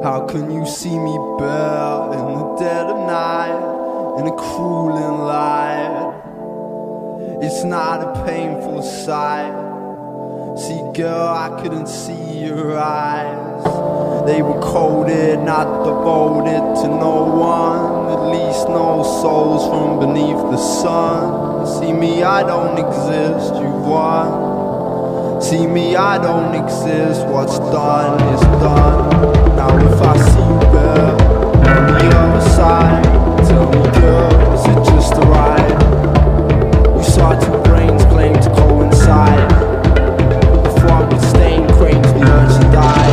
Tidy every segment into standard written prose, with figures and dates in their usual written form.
How can you see me bare in the dead of night, in a crueling light? It's not a painful sight. See, girl, I couldn't see your eyes. They were coded, not devoted to no one, at least no souls from beneath the sun. See me, I don't exist, you've won. See me, I don't exist, what's done is done. Now if I see you there on the other side, tell me, girl, is it just a ride? You saw two brains claim to coincide. The frog with stained cranes, the urge to die.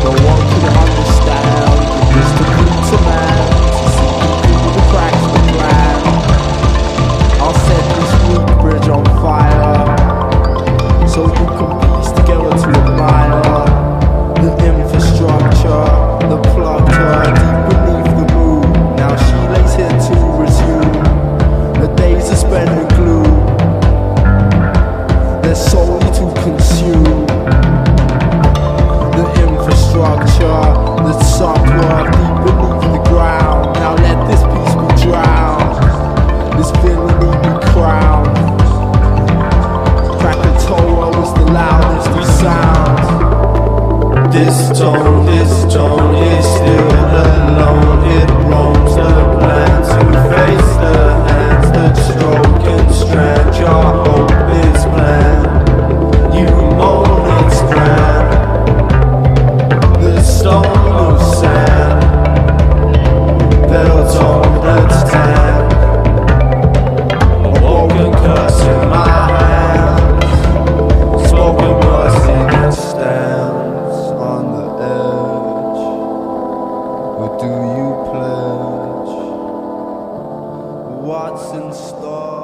No one could understand the mystical to man, to see through the cracks of the plan. I'll set this weak bridge on fire, so you can piece together to admire the infrastructure, the plugged her deep beneath the moon. Now she lays here to resume the days are spent in gloom. There's solely to consume the infrastructure, the sucker deep beneath the ground. Now let this piece be drowned, this villainy be crowned. Krakatoa was the loudest of sounds. This tone is still alone. It roams the plan to face the hands that stroke and strand. Your hope is bland, you moan its grand. The stone of sand built on that's tan. A woken curse in my hands, spoken mercy that stands on the edge. Or do you pledge what's in store?